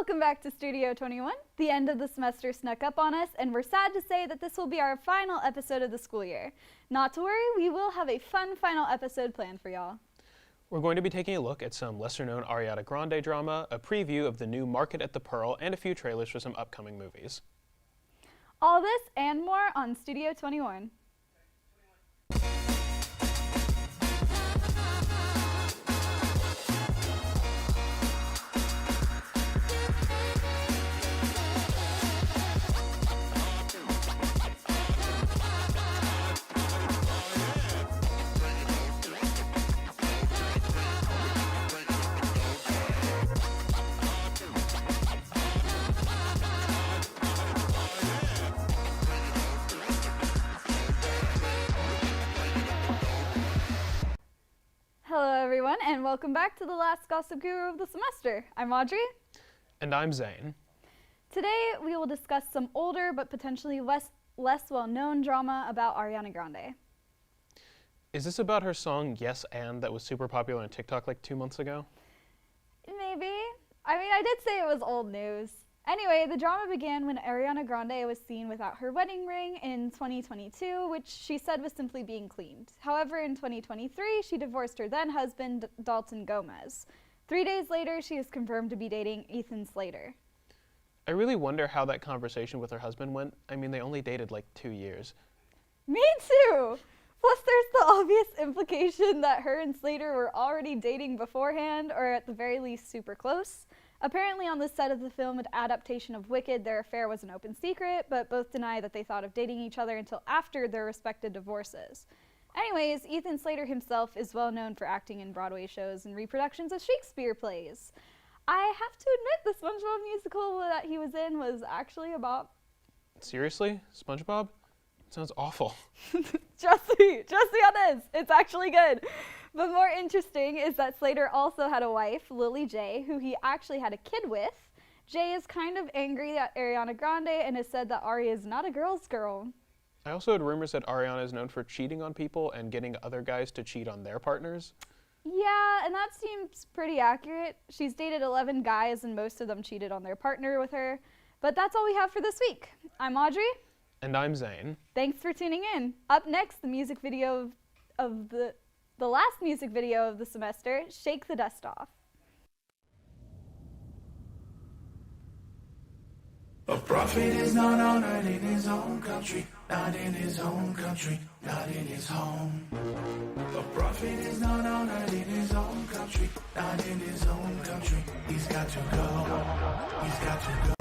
Welcome back to Studio 21. The end of the semester snuck up on us, and we're sad to say that this will be our final episode of the school year. Not to worry, we will have a fun final episode planned for y'all. We're going to be taking a look at some lesser-known Ariana Grande drama, a preview of the new Market at the Pearl, and a few trailers for some upcoming movies. All this and more on Studio 21. Hello everyone, and welcome back to the last Gossip Guru of the semester. I'm Audrey. And I'm Zane. Today we will discuss some older but potentially less well-known drama about Ariana Grande. Is this about her song Yes and that was super popular on TikTok like 2 months ago? Maybe. I did say it was old news. Anyway, the drama began when Ariana Grande was seen without her wedding ring in 2022, which she said was simply being cleaned. However, in 2023, she divorced her then-husband, Dalton Gomez. 3 days later, she is confirmed to be dating Ethan Slater. I really wonder how that conversation with her husband went. I mean, they only dated like 2 years. Me too! Plus, there's the obvious implication that her and Slater were already dating beforehand, or at the very least super close. Apparently on the set of the film adaptation of Wicked, their affair was an open secret, but both deny that they thought of dating each other until after their respective divorces. Anyways, Ethan Slater himself is well known for acting in Broadway shows and reproductions of Shakespeare plays. I have to admit, the SpongeBob musical that he was in was actually about... Seriously? SpongeBob? It sounds awful. Trust me on this. It's actually good. But more interesting is that Slater also had a wife, Lily J, who he actually had a kid with. Jay is kind of angry at Ariana Grande and has said that Ari is not a girl's girl. I also had rumors that Ariana is known for cheating on people and getting other guys to cheat on their partners. Yeah, and that seems pretty accurate. She's dated 11 guys and most of them cheated on their partner with her. But that's all we have for this week. I'm Audrey. And I'm Zane. Thanks for tuning in. Up next, the music video of the last music video of the semester, Shake the Dust Off. A prophet is not honored in his own country, not in his own country, not in his home. A prophet is not honored in his own country, not in his own country. He's got to go, he's got to go.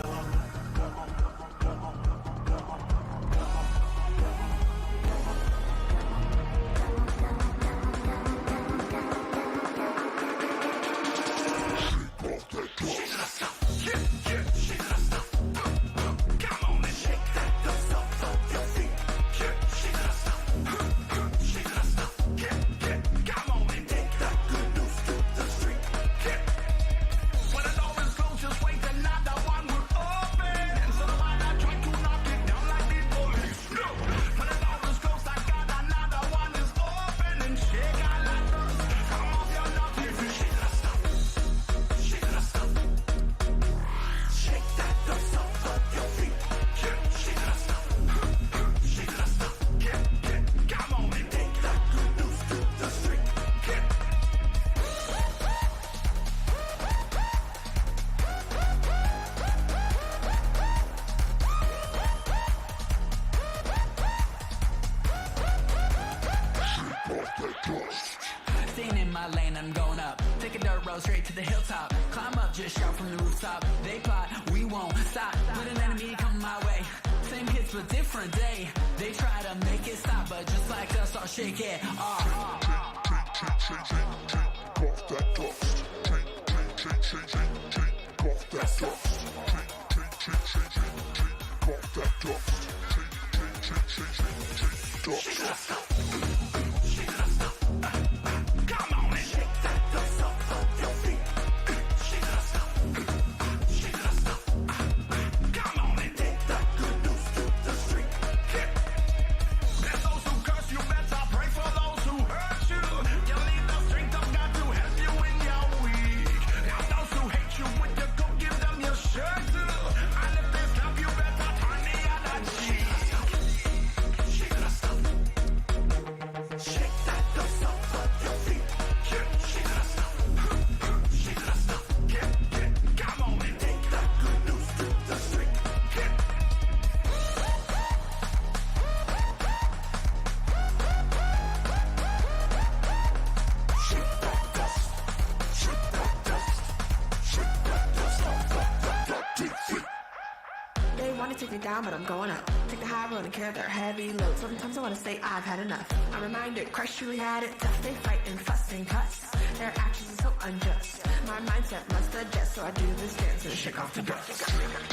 Staying in my lane, I'm going up. Take a dirt road straight to the hilltop. Climb up, just shout from the rooftop. They plot, we won't stop. When an enemy come my way, same hits but different day. They try to make it stop, but just like us, I'll shake it off. Shake wanna take me down, but I'm going up. Take the high road and carry their heavy load. Sometimes I wanna say I've had enough. I'm reminded Christ truly had it tough. They fight and fuss and cuss. Their actions are so unjust. My mindset must adjust, so I do this dance and shake off the dust. Shake off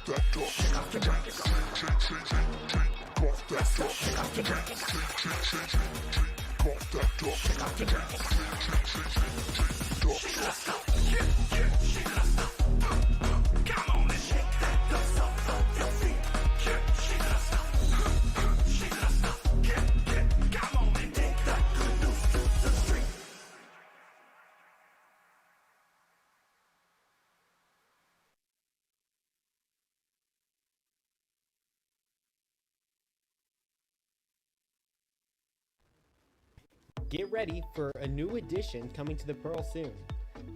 that dust. Shake off the dust. Shake off that dust. Shake off the dust. Shake off that dust. Shake off the dust. Shake off the dust. Come on and shake that dust off of your feet. Shake that stuff. Shake that stuff. Come on and take that good news to the street. Get ready for a new addition coming to the Pearl soon.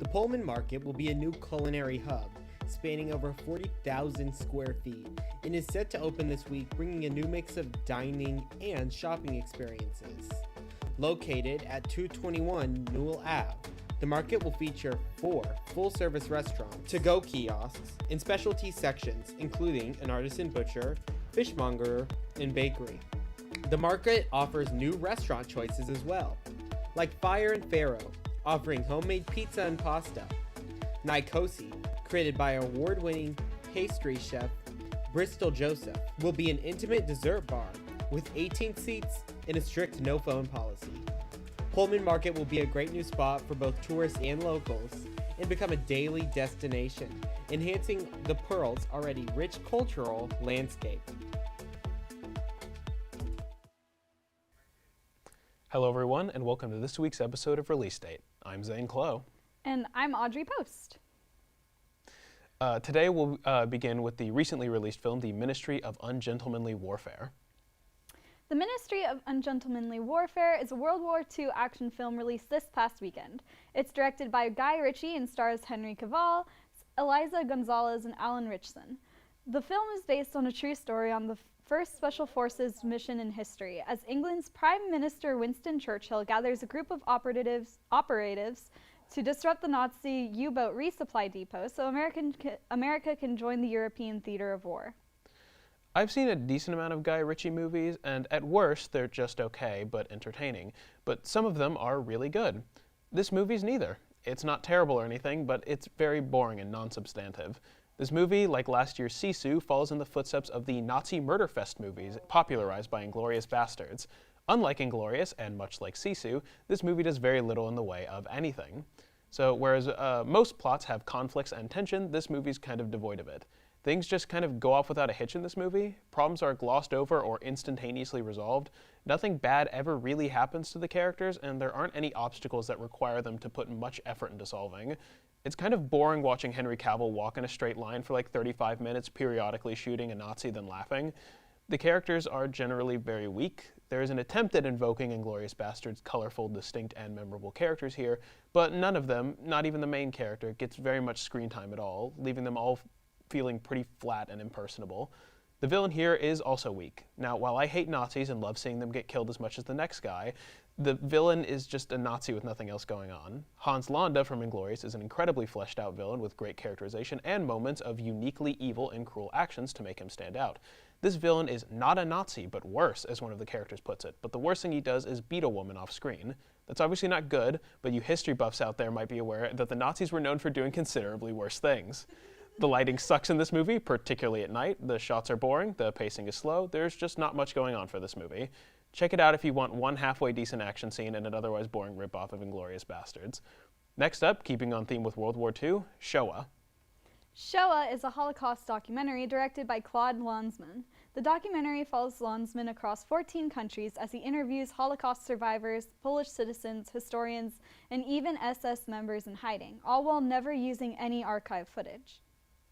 The Pullman Market will be a new culinary hub, spanning over 40,000 square feet, and is set to open this week, bringing a new mix of dining and shopping experiences. Located at 221 Newell Ave, the market will feature 4 full-service restaurants, to-go kiosks, and specialty sections, including an artisan butcher, fishmonger, and bakery. The market offers new restaurant choices as well, like Fire and Pharaoh, offering homemade pizza and pasta. Nikosi, created by award-winning pastry chef Bristol Joseph, will be an intimate dessert bar with 18 seats and a strict no-phone policy. Pullman Market will be a great new spot for both tourists and locals and become a daily destination, enhancing the Pearl's already rich cultural landscape. Hello everyone, and welcome to this week's episode of Release Date. I'm Zane Clow. And I'm Audrey Post. Today we'll begin with the recently released film, The Ministry of Ungentlemanly Warfare. The Ministry of Ungentlemanly Warfare is a World War II action film released this past weekend. It's directed by Guy Ritchie and stars Henry Cavill, Eliza Gonzalez, and Alan Ritchson. The film is based on a true story on the first Special Forces mission in history, as England's Prime Minister Winston Churchill gathers a group of operatives to disrupt the Nazi U-boat resupply depot so America can join the European theater of war. I've seen a decent amount of Guy Ritchie movies, and at worst, they're just okay, but entertaining. But some of them are really good. This movie's neither. It's not terrible or anything, but it's very boring and non-substantive. This movie, like last year's Sisu, follows in the footsteps of the Nazi murder fest movies popularized by Inglourious Basterds. Unlike Inglourious, and much like Sisu, this movie does very little in the way of anything. So whereas most plots have conflicts and tension, this movie's kind of devoid of it. Things just kind of go off without a hitch in this movie. Problems are glossed over or instantaneously resolved. Nothing bad ever really happens to the characters, and there aren't any obstacles that require them to put much effort into solving. It's kind of boring watching Henry Cavill walk in a straight line for like 35 minutes, periodically shooting a Nazi, then laughing. The characters are generally very weak. There is an attempt at invoking Inglourious Basterds' colorful, distinct, and memorable characters here, but none of them, not even the main character, gets very much screen time at all, leaving them all feeling pretty flat and impersonable. The villain here is also weak. Now, while I hate Nazis and love seeing them get killed as much as the next guy, the villain is just a Nazi with nothing else going on. Hans Landa from Inglourious is an incredibly fleshed out villain with great characterization and moments of uniquely evil and cruel actions to make him stand out. This villain is not a Nazi, but worse, as one of the characters puts it. But the worst thing he does is beat a woman off screen. That's obviously not good, but you history buffs out there might be aware that the Nazis were known for doing considerably worse things. The lighting sucks in this movie, particularly at night. The shots are boring, the pacing is slow, there's just not much going on for this movie. Check it out if you want one halfway decent action scene and an otherwise boring ripoff of Inglourious Basterds. Next up, keeping on theme with World War II, Shoah. Shoah is a Holocaust documentary directed by Claude Lanzmann. The documentary follows Lanzmann across 14 countries as he interviews Holocaust survivors, Polish citizens, historians, and even SS members in hiding, all while never using any archive footage.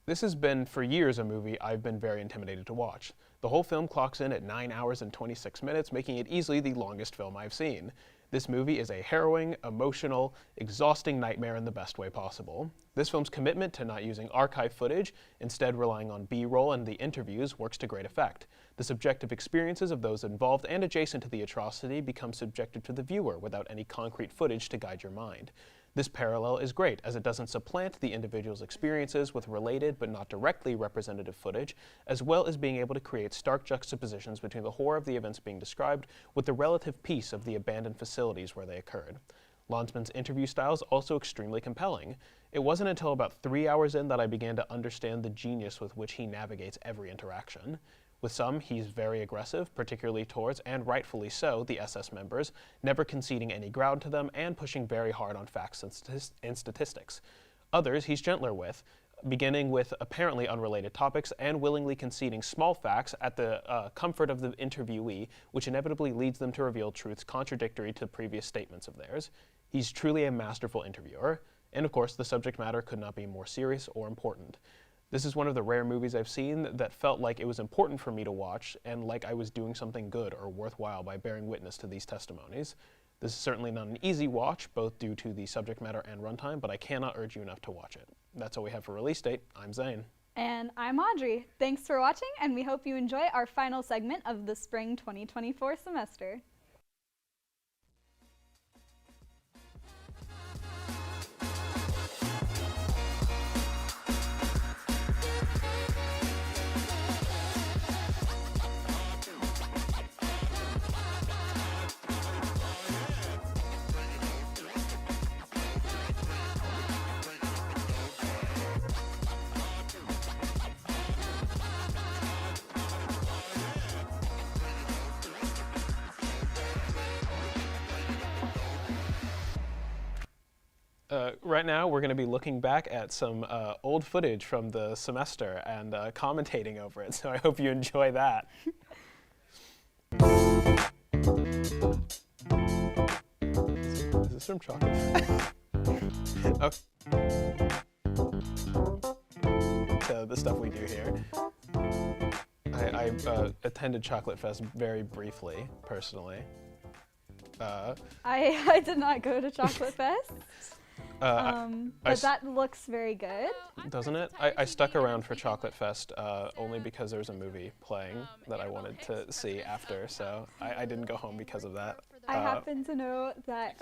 This has been, for years, a movie I've been very intimidated to watch. The whole film clocks in at 9 hours and 26 minutes, making it easily the longest film I've seen. This movie is a harrowing, emotional, exhausting nightmare in the best way possible. This film's commitment to not using archive footage, instead relying on B-roll and the interviews, works to great effect. The subjective experiences of those involved and adjacent to the atrocity become subjective to the viewer without any concrete footage to guide your mind. This parallel is great, as it doesn't supplant the individual's experiences with related but not directly representative footage, as well as being able to create stark juxtapositions between the horror of the events being described with the relative peace of the abandoned facilities where they occurred. Landsman's interview style is also extremely compelling. It wasn't until about 3 hours in that I began to understand the genius with which he navigates every interaction. With some, he's very aggressive, particularly towards, and rightfully so, the SS members, never conceding any ground to them and pushing very hard on facts and statistics. Others he's gentler with, beginning with apparently unrelated topics and willingly conceding small facts at the comfort of the interviewee, which inevitably leads them to reveal truths contradictory to previous statements of theirs. He's truly a masterful interviewer, and of course the subject matter could not be more serious or important. This is one of the rare movies I've seen that felt like it was important for me to watch and like I was doing something good or worthwhile by bearing witness to these testimonies. This is certainly not an easy watch, both due to the subject matter and runtime, but I cannot urge you enough to watch it. That's all we have for release date. I'm Zane. And I'm Audrey. Thanks for watching, and we hope you enjoy our final segment of the spring 2024 semester. Right now, we're going to be looking back at some old footage from the semester and commentating over it, so I hope you enjoy that. Is this from Chocolate? Okay. So the stuff we do here. I attended Chocolate Fest very briefly, personally. I did not go to Chocolate Fest. But that looks very good. Doesn't it? I stuck around for Chocolate Fest only because there was a movie playing that I wanted to see after, so I didn't go home because of that. I happen to know that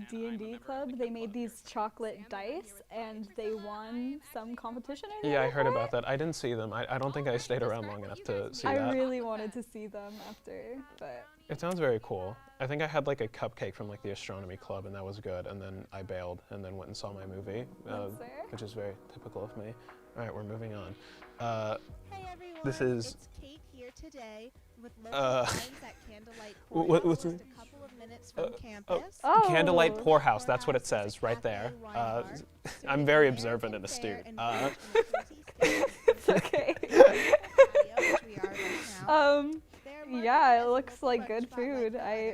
D&D Club, they made these chocolate dice, and they won some competition. Yeah, I heard about that. I didn't see them. I don't think I stayed around long enough to see that. I really wanted to see them after, but... It sounds very cool. I think I had like a cupcake from like the astronomy club, and that was good, and then I bailed and then went and saw my movie, which is very typical of me. All right, we're moving on. Hey everyone, this is it's Kate here today with local friends at Candlelight what's Poorhouse, just a couple of minutes from campus. Candlelight Poorhouse, that's what it says right there. I'm very observant and astute. It's okay. Yeah, it looks like good food. As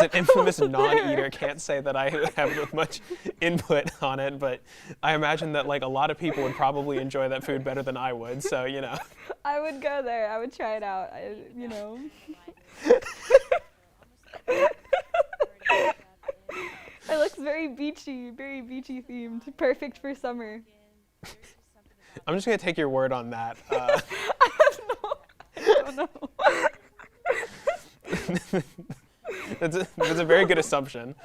an infamous non-eater, can't say that I have much input on it, but I imagine that like a lot of people would probably enjoy that food better than I would, so you know. I would go there. I would try it out. You know. It looks very beachy themed. Perfect for summer. I'm just gonna take your word on that. I don't know. That's a very good assumption.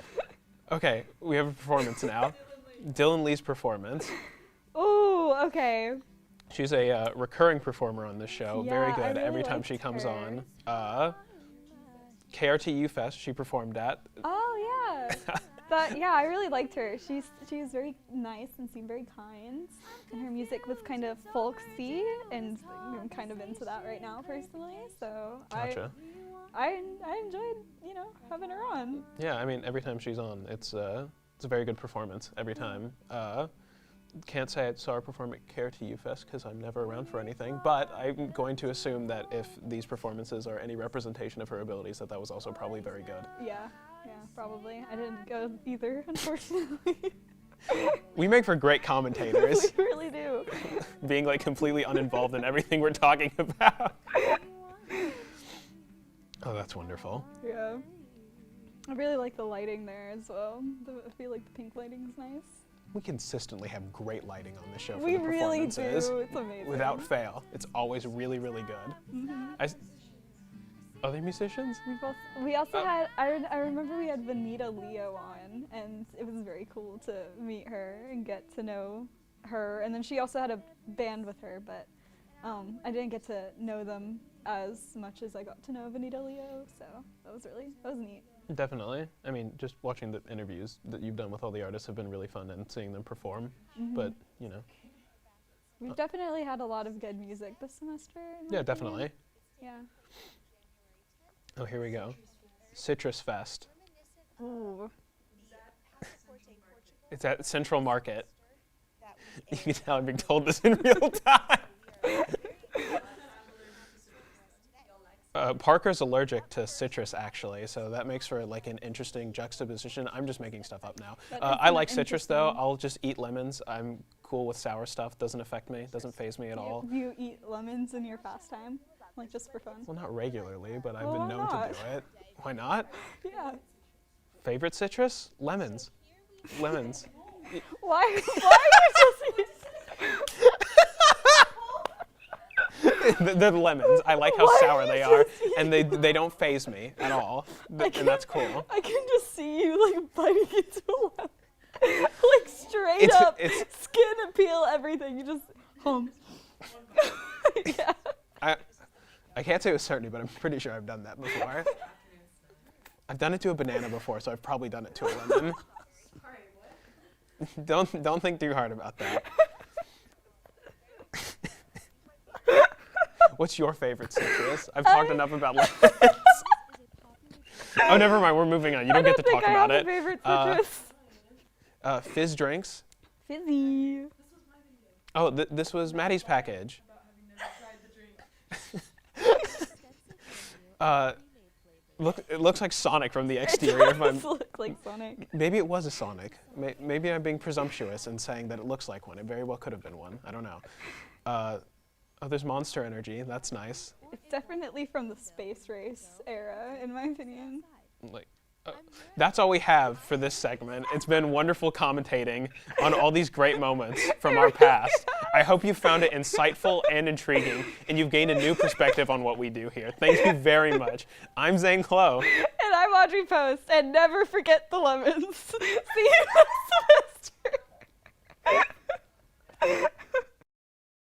Okay, we have a performance now. Dylan Lee's performance. Ooh, okay. She's a recurring performer on this show. Yeah, very I good really every time liked she comes her. on. KRTU Fest she performed at. Oh yeah. But yeah, I really liked her. She's very nice and seemed very kind. And her music was kind of folksy, and I'm kind of into that right now personally. So Gotcha. I enjoyed, having her on. Yeah, I mean every time she's on, it's a very good performance every time. Can't say I saw her perform at KRTU Fest because I'm never around for anything, but I'm going to assume that if these performances are any representation of her abilities, that was also probably very good. Yeah, probably. I didn't go either, unfortunately. We make for great commentators. We really do. Being like completely uninvolved in everything we're talking about. Oh, that's wonderful. Yeah. I really like the lighting there as well. I feel like the pink lighting is nice. We consistently have great lighting on this show for We the really performances. do. It's amazing. Without fail. It's always really, really good. Mm-hmm. Other musicians? We also had, I remember we had Vanita Leo on, and it was very cool to meet her and get to know her. And then she also had a band with her, but I didn't get to know them as much as I got to know Vanita Leo, so that was neat. Definitely. I mean, just watching the interviews that you've done with all the artists have been really fun, and seeing them perform. But, you know. We've definitely had a lot of good music this semester. in my Yeah, opinion. definitely. Yeah. Oh, here we go. Citrus Fest. Ooh. It's at Central Market. You can tell I'm being told this in real time. Parker's allergic to citrus, actually, so that makes for like an interesting juxtaposition. I'm just making stuff up now. That is I kinda like citrus, though. interesting. I'll just eat lemons. I'm cool with sour stuff. Doesn't affect me. Doesn't faze me at all. Do you eat lemons in your pastime? Like just for fun? Well, not regularly, but I've Well, been why known to not? do it. Why not? Yeah. Favorite citrus? Lemons. Lemons. Why are you just They're the lemons. I like how Why sour are they you are, just and they don't faze me at all, and that's cool. I can just see you like biting into a lemon. Like straight It's- up, it's- skin and peel, everything. You just hum. Yeah. I can't say with certainty, but I'm pretty sure I've done that before. I've done it to a banana before, so I've probably done it to a lemon. Don't think too hard about that. What's your favorite citrus? I've talked enough about lemons. Oh, never mind. We're moving on. You don't get to talk I about have it. a favorite citrus. Fizz drinks. Fizzy. Oh, this was Maddie's package. It looks like Sonic from the exterior. If I'm, Does look like Sonic. maybe it was a Sonic. Maybe I'm being presumptuous in saying that it looks like one. It very well could have been one. I don't know. Oh, there's Monster Energy. That's nice. It's definitely from the space race era, in my opinion. Like, that's all we have for this segment. It's been wonderful commentating on all these great moments from our past. I hope you found it insightful and intriguing, and you've gained a new perspective on what we do here. Thank you very much. I'm Zane Clow. And I'm Audrey Post, and never forget the lemons. See you next semester.